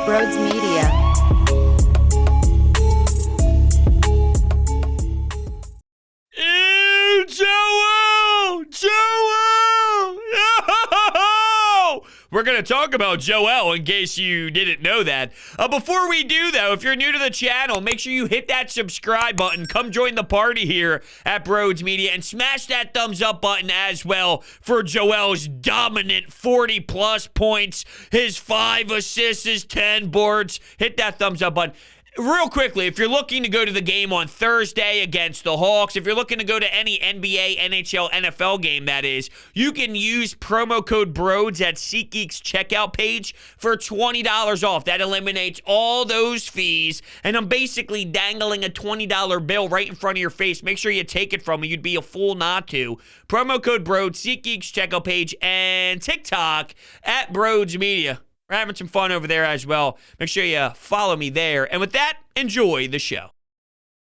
Broads Media. Ew, Joel! Joel! No! We're going to talk about Joel in case you didn't know that. Before we do, though, if you're new to the channel, make sure you hit that subscribe button. Come join the party here at Broads Media and smash that thumbs up button as well for Joel's dominant 40-plus points, his 5 assists, his 10 boards. Hit that thumbs up button. Real quickly, if you're looking to go to the game on Thursday against the Hawks, if you're looking to go to any NBA, NHL, NFL game, that is, you can use promo code BROADS at SeatGeek's checkout page for $20 off. That eliminates all those fees, and I'm basically dangling a $20 bill right in front of your face. Make sure you take it from me. You'd be a fool not to. Promo code BROADS, SeatGeek's checkout page, and TikTok at Broads Media. We're having some fun over there as well. Make sure you follow me there. And with that, enjoy the show.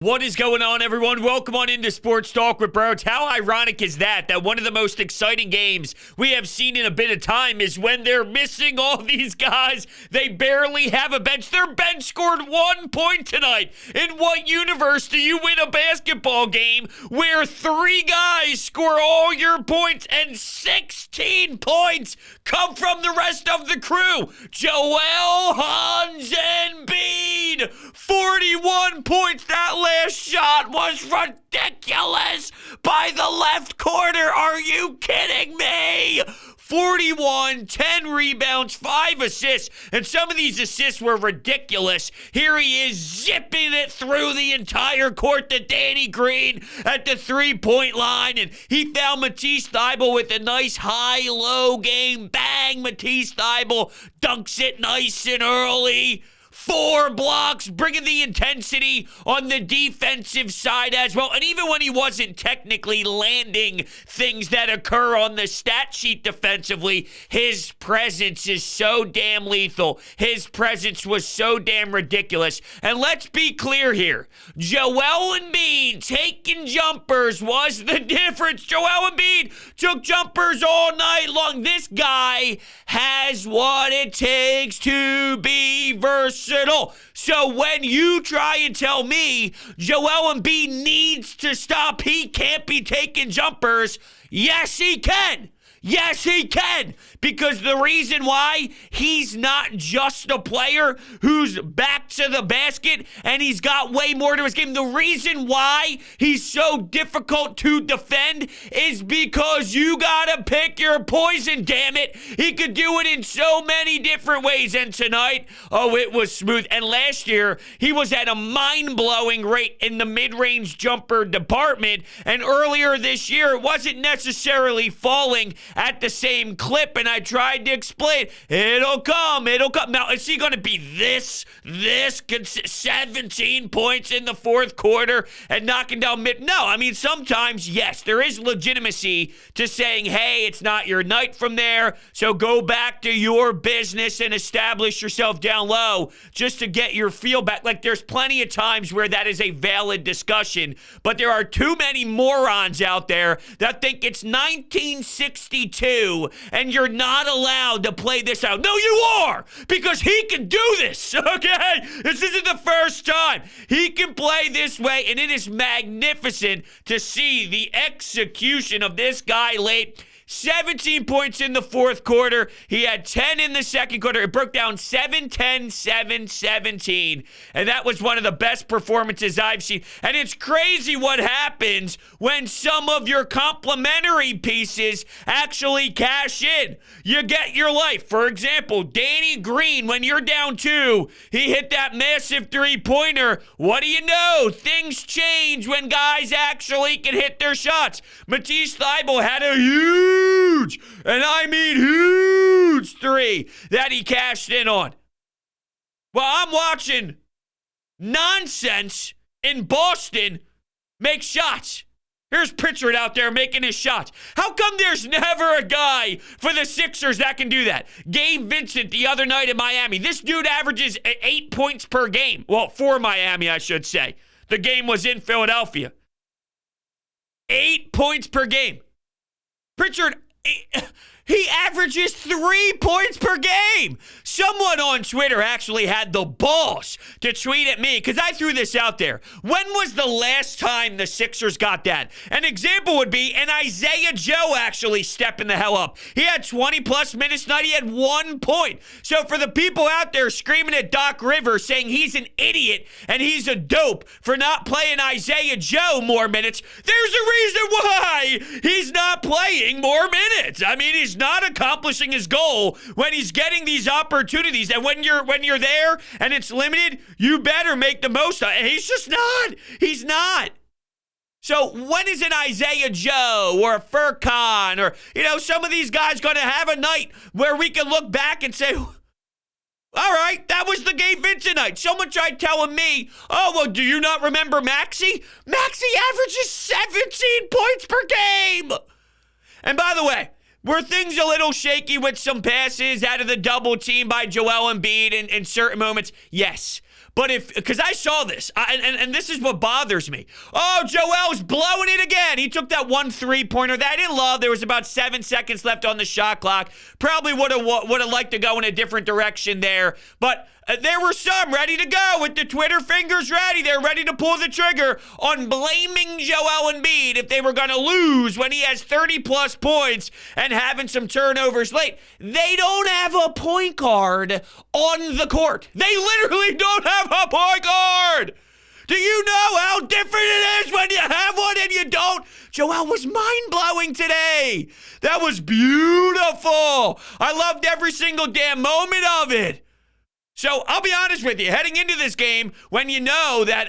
What is going on, everyone? Welcome on into Sports Talk with Broads. How ironic is that one of the most exciting games we have seen in a bit of time is when they're missing all these guys. They barely have a bench. Their bench scored 1 point tonight. In what universe do you win a basketball game where 3 guys score all your points and 16 points come from the rest of the crew? Joel Hans Embiid, 41 points. That last shot was ridiculous by the left corner. Are you kidding me? 41, 10 rebounds, 5 assists, and some of these assists were ridiculous. Here he is zipping it through the entire court to Danny Green at the three-point line, and he found Matisse Thybulle with a nice high-low game. Bang, Matisse Thybulle dunks it nice and early. 4 blocks, bringing the intensity on the defensive side as well. And even when he wasn't technically landing things that occur on the stat sheet defensively, his presence is so damn lethal. His presence was so damn ridiculous. And let's be clear here. Joel Embiid taking jumpers was the difference. Joel Embiid took jumpers all night long. This guy has what it takes to be versatile. So when you try and tell me Joel Embiid needs to stop, he can't be taking jumpers, yes, he can. Yes, he can, because the reason why he's not just a player who's back to the basket and he's got way more to his game. The reason why he's so difficult to defend is because you gotta pick your poison, damn it. He could do it in so many different ways, and tonight, oh, it was smooth. And last year, he was at a mind-blowing rate in the mid-range jumper department, and earlier this year, it wasn't necessarily falling at the same clip, and I tried to explain, it'll come. Now, is he going to be this 17 points in the fourth quarter and knocking down mid? No, I mean, sometimes, yes, there is legitimacy to saying, hey, it's not your night from there, so go back to your business and establish yourself down low just to get your feel back. Like, there's plenty of times where that is a valid discussion, but there are too many morons out there that think it's 1962 and you're not allowed to play this out. No, you are, because he can do this, okay? This isn't the first time. He can play this way, and it is magnificent to see the execution of this guy late. 17 points in the fourth quarter. He had 10 in the second quarter. It broke down 7-10, 7-17. And that was one of the best performances I've seen. And it's crazy what happens when some of your complementary pieces actually cash in. You get your life. For example, Danny Green, when you're down 2, he hit that massive three-pointer. What do you know? Things change when guys actually can hit their shots. Matisse Thybulle had a huge, and I mean huge, 3 that he cashed in on. Well, I'm watching nonsense in Boston make shots. Here's Pritchard out there making his shots. How come there's never a guy for the Sixers that can do that? Gabe Vincent the other night in Miami. This dude averages 8 points per game. Well, for Miami, I should say. The game was in Philadelphia. 8 points per game. Pritchard, He averages 3 points per game. Someone on Twitter actually had the balls to tweet at me because I threw this out there. When was the last time the Sixers got that? An example would be an Isaiah Joe actually stepping the hell up. He had 20-plus minutes tonight. He had 1 point. So for the people out there screaming at Doc Rivers saying he's an idiot and he's a dope for not playing Isaiah Joe more minutes, there's a reason why he's not playing more minutes. I mean, he's not accomplishing his goal when he's getting these opportunities. And when you're there and it's limited, you better make the most of it. And he's just not. He's not. So when is an Isaiah Joe or a Furkan or, some of these guys going to have a night where we can look back and say, all right, that was the Gabe Vincent night. Someone tried telling me, oh, well, do you not remember Maxey? Maxey averages 17 points per game. And by the way, were things a little shaky with some passes out of the double team by Joel Embiid in certain moments? Yes. But because I saw this, and this is what bothers me. Oh, Joel's blowing it again. He took that 1 3-pointer that I didn't love. There was about 7 seconds left on the shot clock. Probably would have liked to go in a different direction there. But there were some ready to go with the Twitter fingers ready. They're ready to pull the trigger on blaming Joel Embiid if they were going to lose when he has 30-plus points and having some turnovers late. They don't have a point guard on the court. They literally don't have a point guard. Do you know how different it is when you have one and you don't? Joel was mind-blowing today. That was beautiful. I loved every single damn moment of it. So I'll be honest with you, heading into this game, when you know that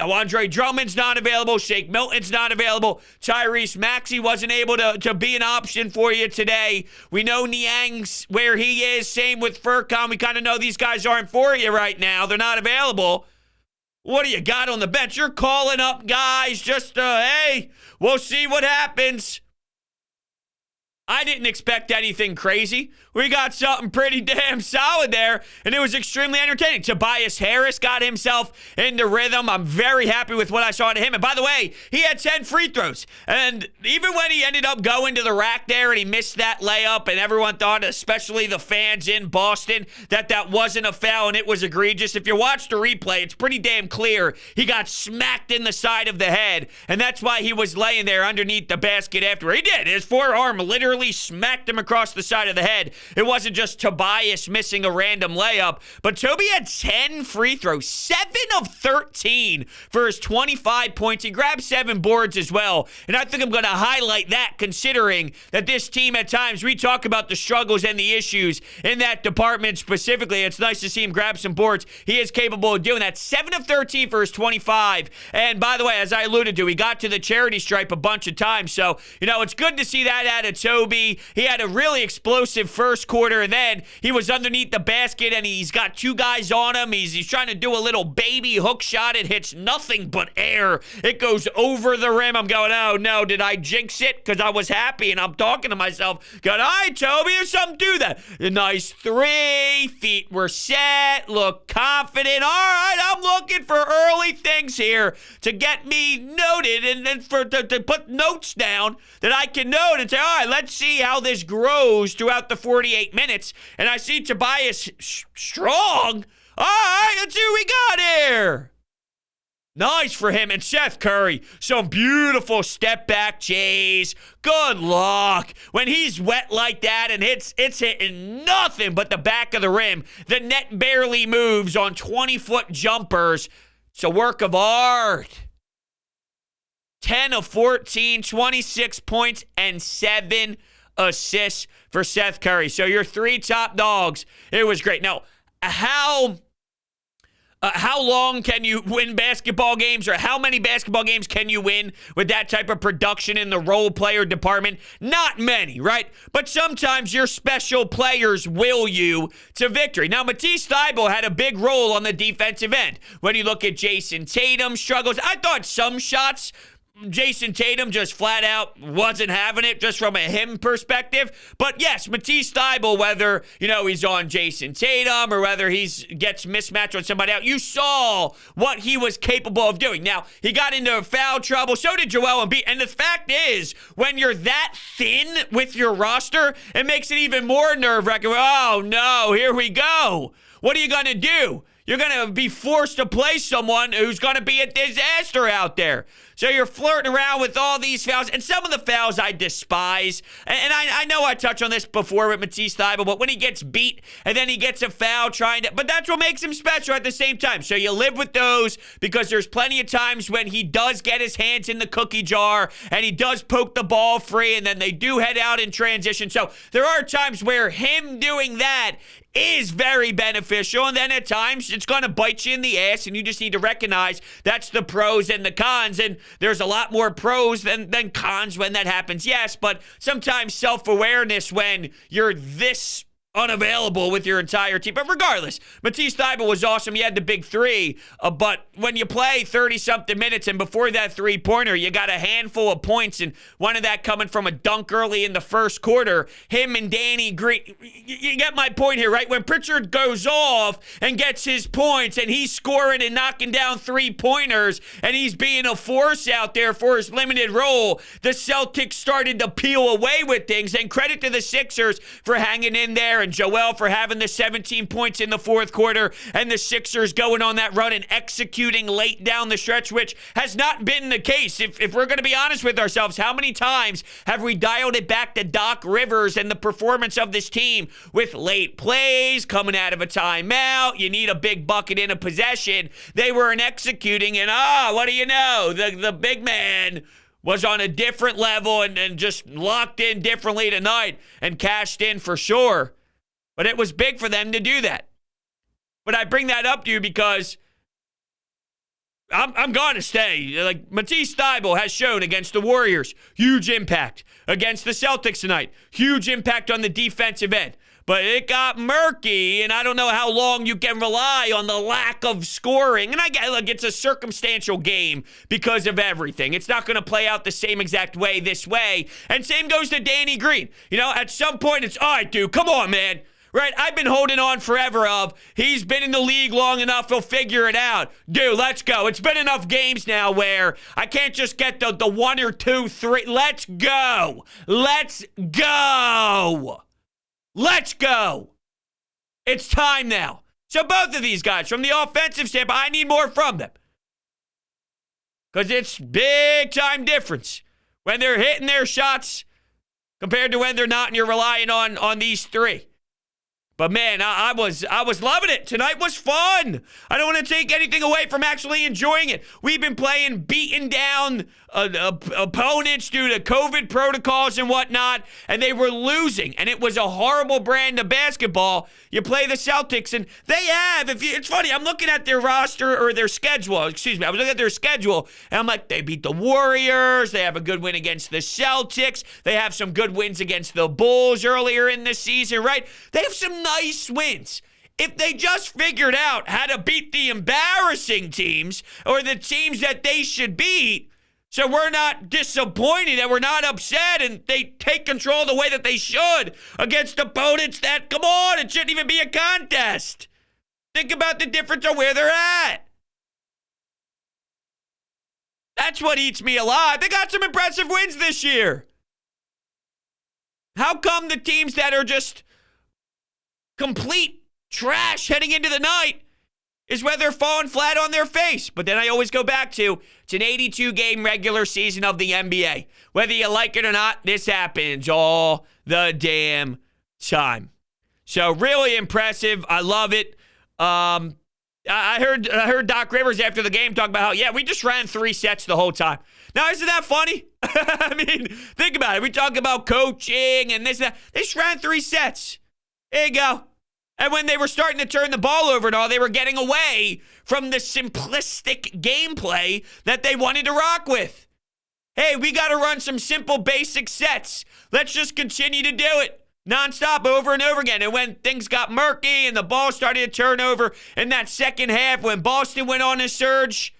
Andre Drummond's not available, Shake Milton's not available, Tyrese Maxey wasn't able to be an option for you today. We know Niang's where he is. Same with Furkan. We kind of know these guys aren't for you right now. They're not available. What do you got on the bench? You're calling up guys just, hey, we'll see what happens. I didn't expect anything crazy. We got something pretty damn solid there, and it was extremely entertaining. Tobias Harris got himself into rhythm. I'm very happy with what I saw to him. And by the way, he had 10 free throws. And even when he ended up going to the rack there and he missed that layup, and everyone thought, especially the fans in Boston, that wasn't a foul and it was egregious. If you watch the replay, it's pretty damn clear. He got smacked in the side of the head, and that's why he was laying there underneath the basket after. He did. His forearm literally smacked him across the side of the head. It wasn't just Tobias missing a random layup, but Toby had 10 free throws, 7 of 13 for his 25 points. He grabbed 7 boards as well, and I think I'm going to highlight that considering that this team at times, we talk about the struggles and the issues in that department specifically. It's nice to see him grab some boards. He is capable of doing that. 7 of 13 for his 25, and by the way, as I alluded to, he got to the charity stripe a bunch of times, so, it's good to see that out of Toby. He had a really explosive first quarter, and then he was underneath the basket, and he's got 2 guys on him. He's trying to do a little baby hook shot. It hits nothing but air. It goes over the rim. I'm going, oh, no, did I jinx it? Because I was happy, and I'm talking to myself, going, all right, Toby, there's something to that. A nice 3, feet were set, look confident. All right, I'm looking for early things here to get me noted and then to put notes down that I can note and say, all right, let's see how this grows throughout the 48 minutes. And I see Tobias strong. All right, let's see what we got here. Nice for him. And Seth Curry, some beautiful step back Jays. Good luck. When he's wet like that and it's hitting nothing but the back of the rim, the net barely moves on 20-foot jumpers. It's a work of art. 10 of 14, 26 points, and 7 assists for Seth Curry. So your 3 top dogs. It was great. Now, how long can you win basketball games, or how many basketball games can you win with that type of production in the role player department? Not many, right? But sometimes your special players will you to victory. Now, Matisse Thybulle had a big role on the defensive end. When you look at Jason Tatum's struggles, I thought some shots Jason Tatum just flat out wasn't having it just from a him perspective. But yes, Matisse Thybulle, whether, he's on Jason Tatum or whether he's gets mismatched on somebody else, you saw what he was capable of doing. Now, he got into foul trouble. So did Joel Embiid. And the fact is, when you're that thin with your roster, it makes it even more nerve-wracking. Oh, no, here we go. What are you going to do? You're going to be forced to play someone who's going to be a disaster out there. So you're flirting around with all these fouls. And some of the fouls I despise. And I know I touched on this before with Matisse Thybulle, but when he gets beat and then he gets a foul but that's what makes him special at the same time. So you live with those because there's plenty of times when he does get his hands in the cookie jar and he does poke the ball free and then they do head out in transition. So there are times where him doing that is very beneficial, and then at times it's going to bite you in the ass, and you just need to recognize that's the pros and the cons, and there's a lot more pros than cons when that happens, yes, but sometimes self-awareness when you're this unavailable with your entire team. But regardless, Matisse Thybulle was awesome. He had the big three, but when you play 30-something minutes and before that three-pointer, you got a handful of points, and one of that coming from a dunk early in the first quarter. Him and Danny Green, you get my point here, right? When Pritchard goes off and gets his points and he's scoring and knocking down three-pointers and he's being a force out there for his limited role, the Celtics started to peel away with things, and credit to the Sixers for hanging in there and Joel for having the 17 points in the fourth quarter and the Sixers going on that run and executing late down the stretch, which has not been the case. If we're going to be honest with ourselves, how many times have we dialed it back to Doc Rivers and the performance of this team with late plays, coming out of a timeout, you need a big bucket in a possession. They weren't executing, and what do you know? The big man was on a different level and just locked in differently tonight and cashed in for sure. But it was big for them to do that. But I bring that up to you because I'm going to stay. Like, Matisse Thybulle has shown against the Warriors, huge impact. Against the Celtics tonight, huge impact on the defensive end. But it got murky, and I don't know how long you can rely on the lack of scoring. And I get, look, it's a circumstantial game because of everything. It's not going to play out the same exact way this way. And same goes to Danny Green. At some point, it's, all right, dude, come on, man. Right? I've been holding on forever he's been in the league long enough, he'll figure it out. Dude, let's go. It's been enough games now where I can't just get the 1 or 2, 3. Let's go. Let's go. Let's go. It's time now. So both of these guys, from the offensive standpoint, I need more from them. Because it's big time difference when they're hitting their shots compared to when they're not and you're relying on these three. But man, I was loving it. Tonight was fun. I don't want to take anything away from actually enjoying it. We've been playing beaten down opponents due to COVID protocols and whatnot, and they were losing, and it was a horrible brand of basketball. You play the Celtics, and they have, it's funny, I'm looking at their roster, or their schedule, I was looking at their schedule, and I'm like, they beat the Warriors, they have a good win against the Celtics, they have some good wins against the Bulls earlier in the season, right? They have some nice wins. If they just figured out how to beat the embarrassing teams, or the teams that they should beat, so we're not disappointed and we're not upset and they take control the way that they should against opponents that, come on, it shouldn't even be a contest. Think about the difference of where they're at. That's what eats me alive. They got some impressive wins this year. How come the teams that are just complete trash heading into the night is where they're falling flat on their face? But then I always go back to, it's an 82-game regular season of the NBA. Whether you like it or not, this happens all the damn time. So really impressive. I love it. I heard Doc Rivers after the game talk about how, yeah, we just ran 3 sets the whole time. Now, isn't that funny? I mean, think about it. We talk about coaching and this and that. They just ran 3 sets. There you go. And when they were starting to turn the ball over and all, they were getting away from the simplistic gameplay that they wanted to rock with. Hey, we got to run some simple, basic sets. Let's just continue to do it nonstop over and over again. And when things got murky and the ball started to turn over in that second half, when Boston went on a surge,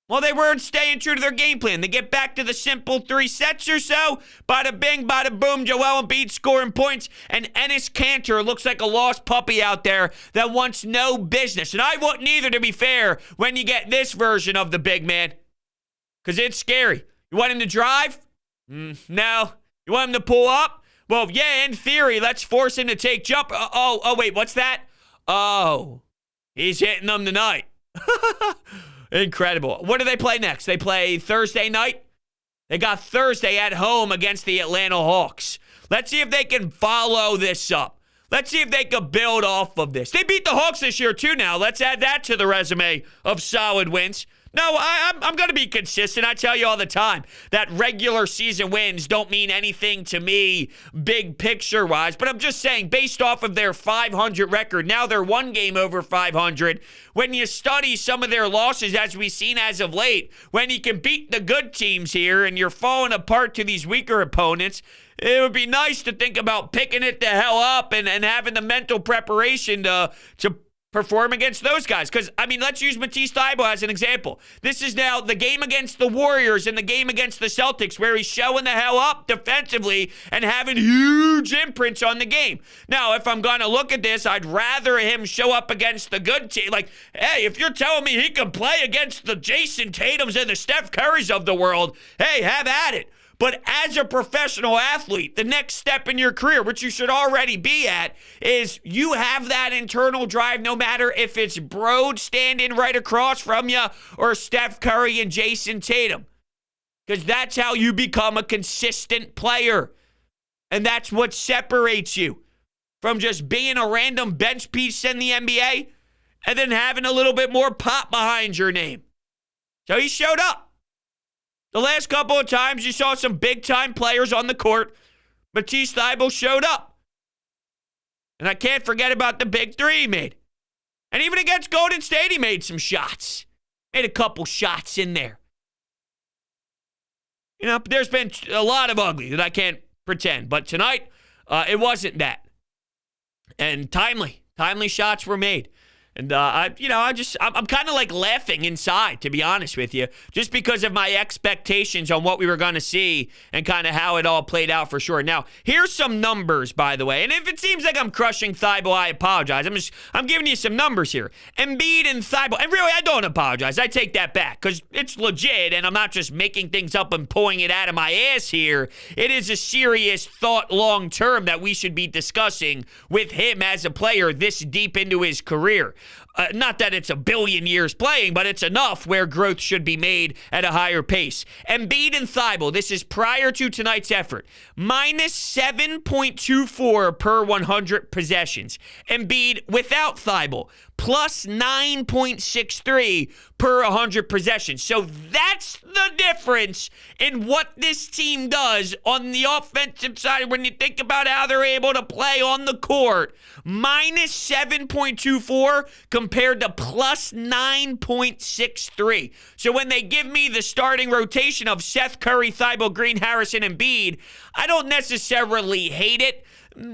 Well, they weren't staying true to their game plan. They get back to the simple 3 sets or so. Bada bing, bada boom. Joel Embiid scoring points. And Enes Kanter looks like a lost puppy out there that wants no business. And I wouldn't either, to be fair, when you get this version of the big man. Because it's scary. You want him to drive? No. You want him to pull up? Well, yeah, in theory, let's force him to take jump. Wait, what's that? Oh, he's hitting them tonight. Incredible. What do they play next? They play Thursday night? They got Thursday at home against the Atlanta Hawks. Let's see if they can follow this up. Let's see if they can build off of this. They beat the Hawks this year, too, now. Let's add that to the resume of solid wins. No, I'm going to be consistent. I tell you all the time that regular season wins don't mean anything to me big picture-wise. But I'm just saying, based off of their 500 record, now they're 1 game over 500. When you study some of their losses, as we've seen as of late, when you can beat the good teams here and you're falling apart to these weaker opponents, it would be nice to think about picking it the hell up and having the mental preparation to perform against those guys. Because, I mean, let's use Matisse Thybulle as an example. This is now the game against the Warriors and the game against the Celtics where he's showing the hell up defensively and having huge imprints on the game. Now, if I'm going to look at this, I'd rather him show up against the good team. Like, hey, if you're telling me he can play against the Jason Tatums and the Steph Currys of the world, hey, have at it. But as a professional athlete, the next step in your career, which you should already be at, is you have that internal drive no matter if it's Brode standing right across from you or Steph Curry and Jason Tatum. Because that's how you become a consistent player. And that's what separates you from just being a random bench piece in the NBA and then having a little bit more pop behind your name. So he showed up. The last couple of times you saw some big-time players on the court, Matisse Thybulle showed up. And I can't forget about the big 3 he made. And even against Golden State, he made some shots. Made a couple shots in there. You know, there's been a lot of ugly that I can't pretend. But tonight, it wasn't that. And timely shots were made. And, I'm kind of like laughing inside, to be honest with you, just because of my expectations on what we were going to see and kind of how it all played out for sure. Now, here's some numbers, by the way. And if it seems like I'm crushing Thybulle, I apologize. I'm giving you some numbers here. Embiid and Thybulle, and really, I don't apologize. I take that back because it's legit, and I'm not just making things up and pulling it out of my ass here. It is a serious thought long-term that we should be discussing with him as a player this deep into his career. Not that it's a billion years playing, but it's enough where growth should be made at a higher pace. Embiid and Thybulle, this is prior to tonight's effort, minus 7.24 per 100 possessions. Embiid without Thybulle, plus 9.63 per 100 possessions. So that's the difference in what this team does on the offensive side when you think about how they're able to play on the court. Minus 7.24 compared to plus 9.63. So when they give me the starting rotation of Seth, Curry, Thybulle, Green, Harrison, and Embiid, I don't necessarily hate it.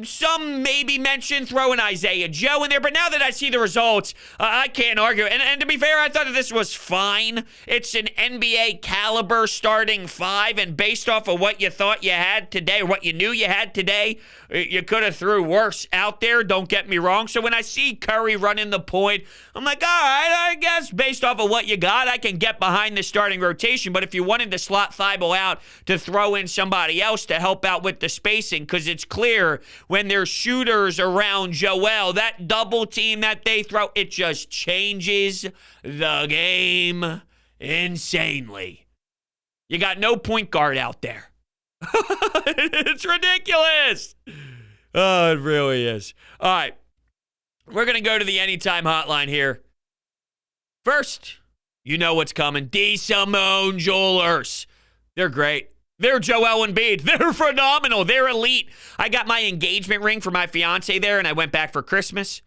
Some maybe mention throwing Isaiah Joe in there, but now that I see the results, I can't argue. And to be fair, I thought that this was fine. It's an NBA caliber starting 5, and based off of what you thought you had today, or what you knew you had today, you could have threw worse out there, don't get me wrong. So when I see Curry running the point, I'm like, all right, I guess based off of what you got, I can get behind the starting rotation. But if you wanted to slot Thybulle out to throw in somebody else to help out with the spacing, because it's clear when there's shooters around Joel, that double team that they throw, it just changes the game insanely. You got no point guard out there. It's ridiculous. Oh, it really is. All right. We're going to go to the Anytime Hotline here. First, you know what's coming. DeSimone Jewelers. They're great. They're Joel Embiid. They're phenomenal. They're elite. I got my engagement ring for my fiance there, and I went back for Christmas,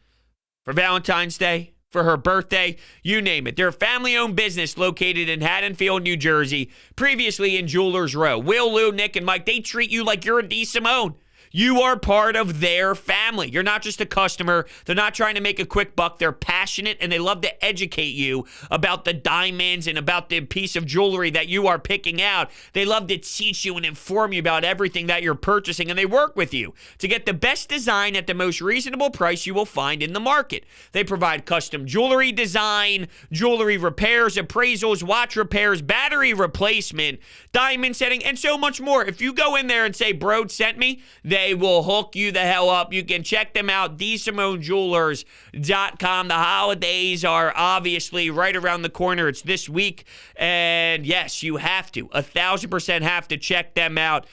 for Valentine's Day, for her birthday, you name it. They're a family-owned business located in Haddonfield, New Jersey, previously in Jewelers Row. Will, Lou, Nick, and Mike, they treat you like you're a DeSimone. You are part of their family. You're not just a customer. They're not trying to make a quick buck. They're passionate, and they love to educate you about the diamonds and about the piece of jewelry that you are picking out. They love to teach you and inform you about everything that you're purchasing, and they work with you to get the best design at the most reasonable price you will find in the market. They provide custom jewelry design, jewelry repairs, appraisals, watch repairs, battery replacement, diamond setting, and so much more. If you go in there and say, "Bro sent me," they will hook you the hell up. You can check them out, DeSimoneJewelers.com. The holidays are obviously right around the corner. It's this week, and yes, you have to, 1,000% have to check them out.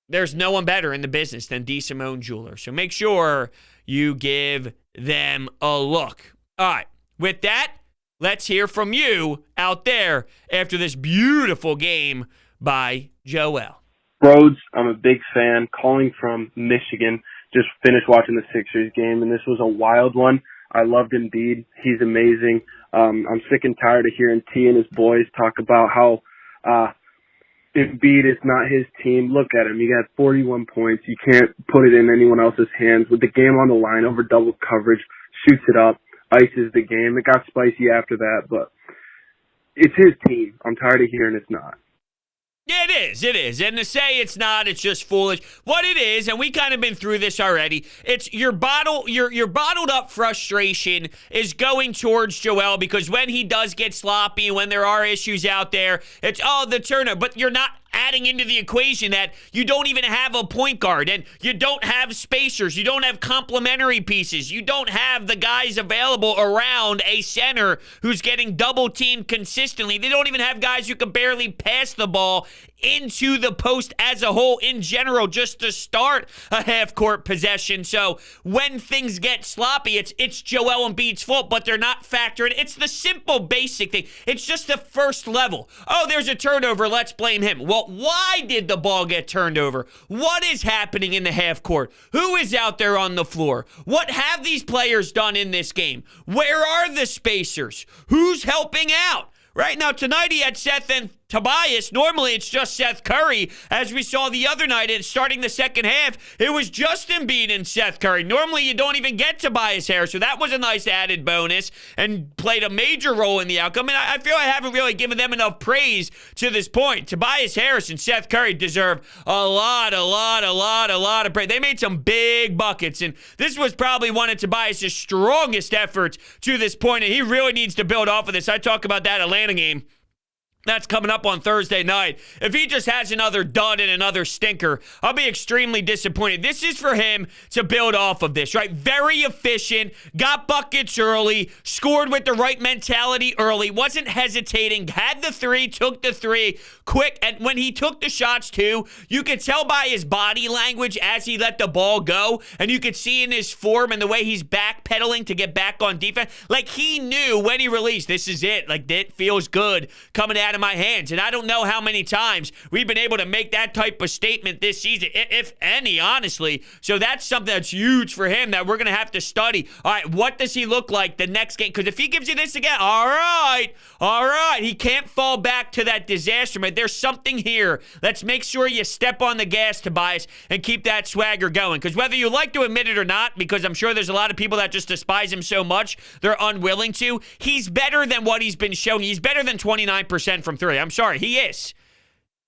There's no one better in the business than DeSimone Jewelers, so make sure you give them a look. All right, with that, let's hear from you out there after this beautiful game by Joel. Rhodes, I'm a big fan, calling from Michigan. Just finished watching the Sixers game, and this was a wild one. I loved Embiid. He's amazing. I'm sick and tired of hearing T and his boys talk about how Embiid is not his team. Look at him. He got 41 points. You can't put it in anyone else's hands. With the game on the line, over double coverage, shoots it up, ices the game. It got spicy after that, but it's his team. I'm tired of hearing it's not. Yeah, it is. And to say it's not, it's just foolish. What it is, and we kind of been through this already, it's your bottled up frustration is going towards Joel because when he does get sloppy, when there are issues out there, it's, the turnover. But you're not adding into the equation that you don't even have a point guard and you don't have spacers, you don't have complementary pieces, you don't have the guys available around a center who's getting double teamed consistently. They don't even have guys who can barely pass the ball into the post as a whole in general just to start a half-court possession. So when things get sloppy, it's Joel Embiid's fault, but they're not factoring. It's the simple basic thing. It's just the first level. Oh, there's a turnover. Let's blame him. Well, why did the ball get turned over? What is happening in the half court? Who is out there on the floor? What have these players done in this game? Where are the spacers? Who's helping out? Right now, tonight he had Seth and Tobias. Normally, it's just Seth Curry. As we saw the other night, starting the second half, it was just Embiid and Seth Curry. Normally, you don't even get Tobias Harris, so that was a nice added bonus and played a major role in the outcome. And I feel I haven't really given them enough praise to this point. Tobias Harris and Seth Curry deserve a lot of praise. They made some big buckets, and this was probably one of Tobias' strongest efforts to this point, and he really needs to build off of this. I talk about that Atlanta game. That's coming up on Thursday night. If he just has another dud and another stinker, I'll be extremely disappointed. This is for him to build off of this, right? Very efficient, got buckets early, scored with the right mentality early, wasn't hesitating, had the three, took the three quick. And when he took the shots too, you could tell by his body language as he let the ball go, and you could see in his form and the way he's backpedaling to get back on defense. Like he knew when he released, this is it. Like it feels good coming out of my hands. And I don't know how many times we've been able to make that type of statement this season, if any, honestly. So that's something that's huge for him that we're going to have to study. All right, what does he look like the next game? Because if he gives you this again, all right, he can't fall back to that disaster, but there's something here. Let's make sure you step on the gas, Tobias, and keep that swagger going. Because whether you like to admit it or not, because I'm sure there's a lot of people that just despise him so much, they're unwilling to, he's better than what he's been showing. He's better than 29% from three. I'm sorry, he is.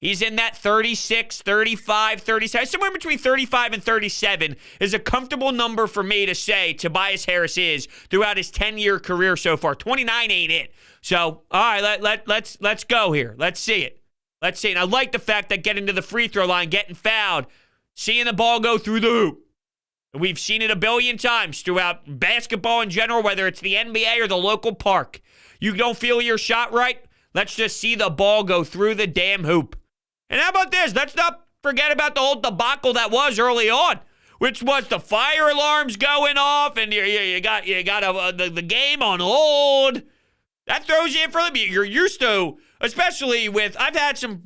He's in that 36, 35, 37. Somewhere between 35 and 37 is a comfortable number for me to say Tobias Harris is throughout his 10-year career so far. 29 ain't it. So, all right, let's go here. Let's see it. Let's see it. And I like the fact that getting to the free throw line, getting fouled, seeing the ball go through the hoop. We've seen it a billion times throughout basketball in general, whether it's the NBA or the local park. You don't feel your shot right? Let's just see the ball go through the damn hoop. And how about this? Let's not forget about the whole debacle that was early on, which was the fire alarms going off, and you got the game on hold. That throws you in for a loop. You're used to, especially with, I've had some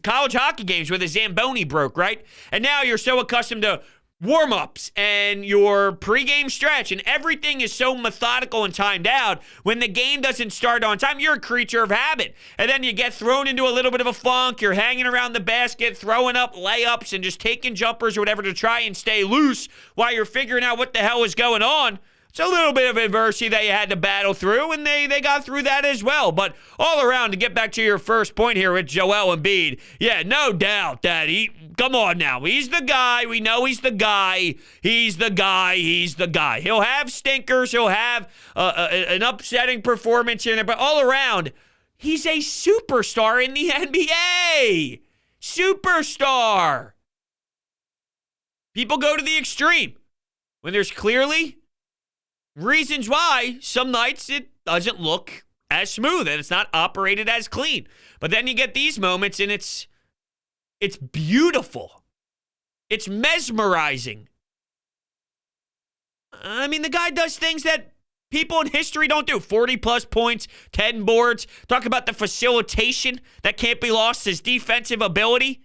college hockey games where the Zamboni broke, right? And now you're so accustomed to warm-ups and your pregame stretch, and everything is so methodical and timed out. When the game doesn't start on time, you're a creature of habit. And then you get thrown into a little bit of a funk. You're hanging around the basket, throwing up layups and just taking jumpers or whatever to try and stay loose while you're figuring out what the hell is going on. It's a little bit of adversity that you had to battle through, and they got through that as well. But all around, to get back to your first point here with Joel Embiid, yeah, no doubt that come on now, he's the guy. We know he's the guy. He's the guy. He's the guy. He'll have stinkers. He'll have an upsetting performance here, but all around, he's a superstar in the NBA. Superstar. People go to the extreme when there's clearly reasons why some nights it doesn't look as smooth and it's not operated as clean. But then you get these moments and it's beautiful. It's mesmerizing. I mean, the guy does things that people in history don't do. 40-plus points, 10 boards. Talk about the facilitation that can't be lost, his defensive ability.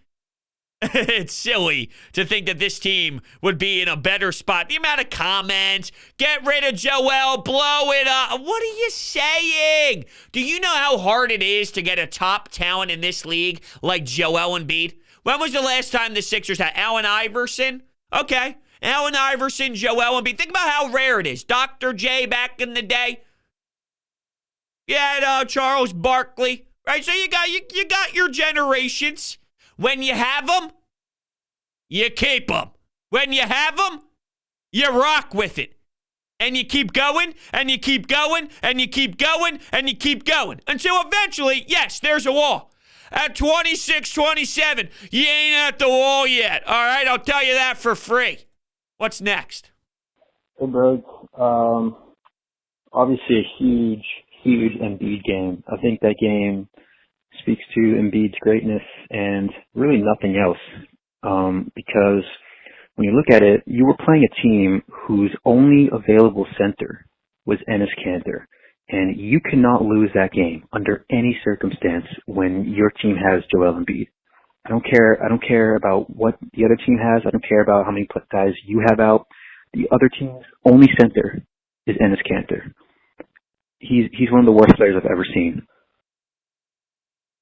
It's silly to think that this team would be in a better spot. The amount of comments, get rid of Joel, blow it up. What are you saying? Do you know how hard it is to get a top talent in this league like Joel Embiid? When was the last time the Sixers had Allen Iverson? Okay, Allen Iverson, Joel Embiid. Think about how rare it is. Dr. J back in the day. You had Charles Barkley, right? So you got your generations. When you have them, you keep them. When you have them, you rock with it. And you keep going, and you keep going, and you keep going, and you keep going. Until eventually, yes, there's a wall. At 26, 27, you ain't at the wall yet. All right, I'll tell you that for free. What's next? Hey, bro. Obviously a huge Embiid game. I think that game speaks to Embiid's greatness and really nothing else. Because when you look at it, you were playing a team whose only available center was Enes Kanter. And you cannot lose that game under any circumstance when your team has Joel Embiid. I don't care about what the other team has. I don't care about how many guys you have out. The other team's only center is Enes Kanter. He's one of the worst players I've ever seen.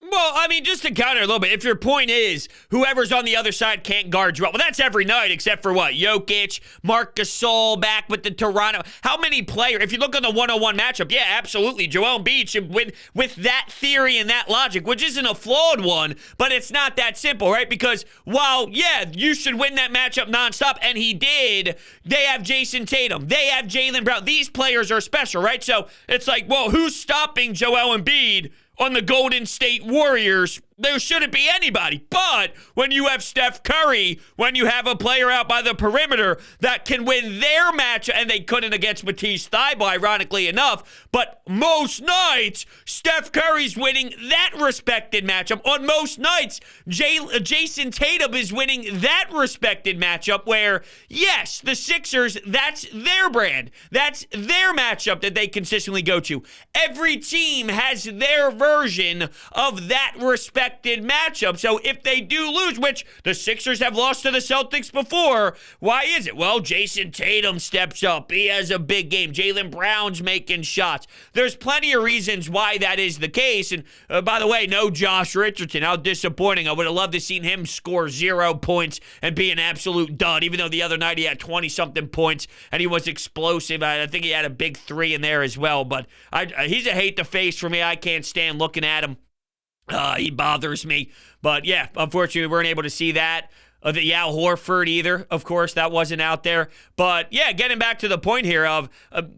Well, I mean, just to counter a little bit, if your point is whoever's on the other side can't guard Joel, well, that's every night except for what? Jokic, Marc Gasol back with the Toronto. How many players, if you look on the one-on-one matchup, yeah, absolutely, Joel Embiid should win with that theory and that logic, which isn't a flawed one, but it's not that simple, right? Because while, yeah, you should win that matchup nonstop, and he did, they have Jason Tatum, they have Jaylen Brown. These players are special, right? So it's like, well, who's stopping Joel Embiid on the Golden State Warriors? There shouldn't be anybody. But when you have Steph Curry, when you have a player out by the perimeter that can win their match, and they couldn't against Matisse Thybulle, ironically enough, but most nights, Steph Curry's winning that respected matchup. On most nights, Jason Tatum is winning that respected matchup where, yes, the Sixers, that's their brand. That's their matchup that they consistently go to. Every team has their version of that respected matchup. So if they do lose, which the Sixers have lost to the Celtics before, why is it? Well, Jason Tatum steps up. He has a big game. Jaylen Brown's making shots. There's plenty of reasons why that is the case. And by the way, no Josh Richardson. How disappointing. I would have loved to seen him score 0 points and be an absolute dud, even though the other night he had 20-something points and he was explosive. I think he had a big 3 in there as well. But he's a hate to face for me. I can't stand looking at him. He bothers me. But yeah, unfortunately, we weren't able to see that. The Al Horford either, of course, that wasn't out there. But yeah, getting back to the point here of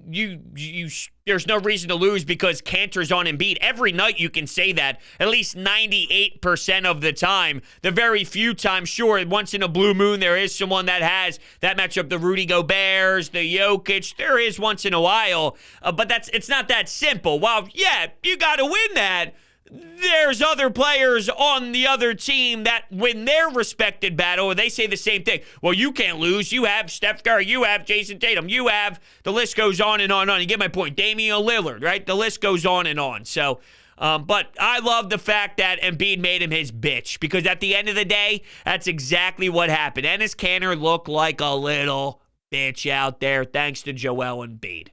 there's no reason to lose because Kanter's on Embiid. Every night you can say that, at least 98% of the time. The very few times, sure, once in a blue moon, there is someone that has that matchup, the Rudy Goberts, the Jokic. There is once in a while, but it's not that simple. While, yeah, you got to win that, there's other players on the other team that win their respected battle, and they say the same thing. Well, you can't lose. You have Steph Curry. You have Jason Tatum. You have, the list goes on and on and on. You get my point. Damian Lillard, right? The list goes on and on. So But I love the fact that Embiid made him his bitch, because at the end of the day, that's exactly what happened. Enes Kanter looked like a little bitch out there thanks to Joel Embiid.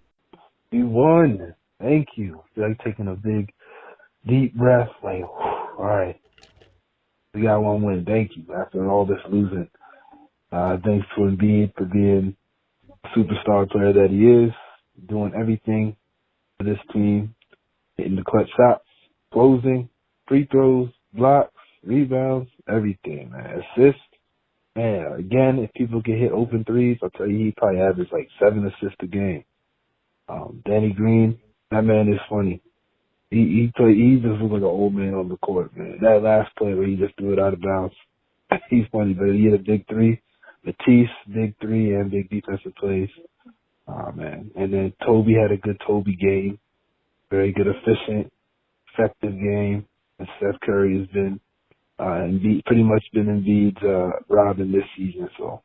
We won. Thank you. Like taking a big, deep breath. Like, all right, we got one win. Thank you. After all this losing, thanks to Embiid for being the superstar player that he is, doing everything for this team, hitting the clutch shots, closing, free throws, blocks, rebounds, everything, man. Assists. Man, again, if people can hit open threes, I'll tell you, he probably averages like 7 assists a game. Danny Green, that man is funny. He just looks like an old man on the court, man. That last play where he just threw it out of bounds, he's funny, but he hit a big three. Matisse, big three and big defensive plays. Man. And then Toby had a good Toby game. Very good, efficient, effective game. And Seth Curry has been pretty much been Embiid's Robin this season. So.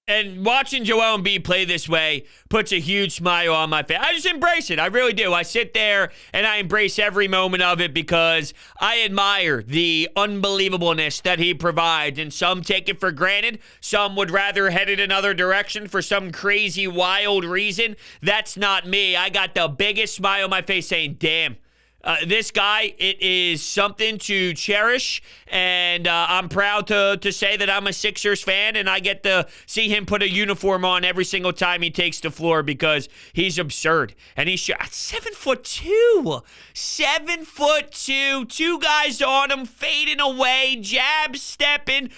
And watching Joel Embiid play this way puts a huge smile on my face. I just embrace it. I really do. I sit there and I embrace every moment of it because I admire the unbelievableness that he provides. And some take it for granted. Some would rather head in another direction for some crazy, wild reason. That's not me. I got the biggest smile on my face saying, damn. This guy, it is something to cherish, and I'm proud to say that I'm a Sixers fan, and I get to see him put a uniform on every single time he takes the floor because he's absurd. And he's 7'2", 7'2", 2 guys on him, fading away, jab stepping,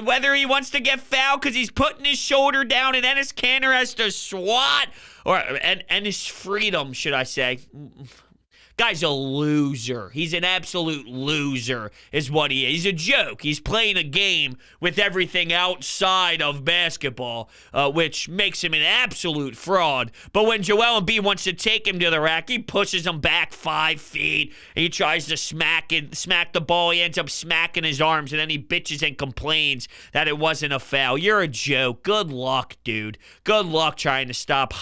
whether he wants to get fouled because he's putting his shoulder down, and Enes Kanter has to swat, and his freedom, should I say. Guy's a loser. He's an absolute loser is what he is. He's a joke. He's playing a game with everything outside of basketball, which makes him an absolute fraud. But when Joel Embiid wants to take him to the rack, he pushes him back 5 feet. He tries to smack the ball. He ends up smacking his arms, and then he bitches and complains that it wasn't a foul. You're a joke. Good luck, dude. Good luck trying to stop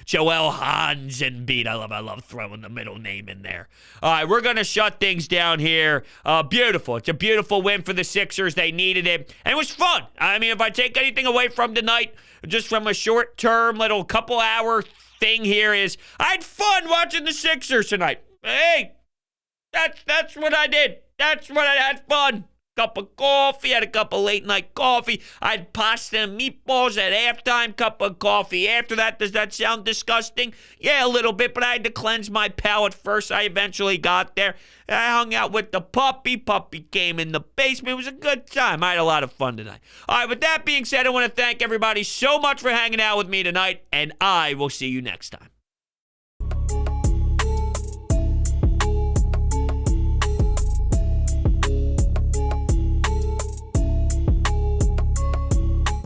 Joel Hans Embiid. I love throwing the middle name in there. All right, we're going to shut things down here. Beautiful. It's a beautiful win for the Sixers. They needed it, and it was fun. I mean, if I take anything away from tonight, just from a short-term little couple-hour thing here is I had fun watching the Sixers tonight. Hey, that's what I did. That's what I had fun. Cup of coffee, had a cup of late night coffee. I had pasta and meatballs at halftime, cup of coffee. After that, does that sound disgusting? Yeah, a little bit, but I had to cleanse my palate first. I eventually got there. I hung out with the puppy. Puppy came in the basement. It was a good time. I had a lot of fun tonight. All right, with that being said, I want to thank everybody so much for hanging out with me tonight, and I will see you next time.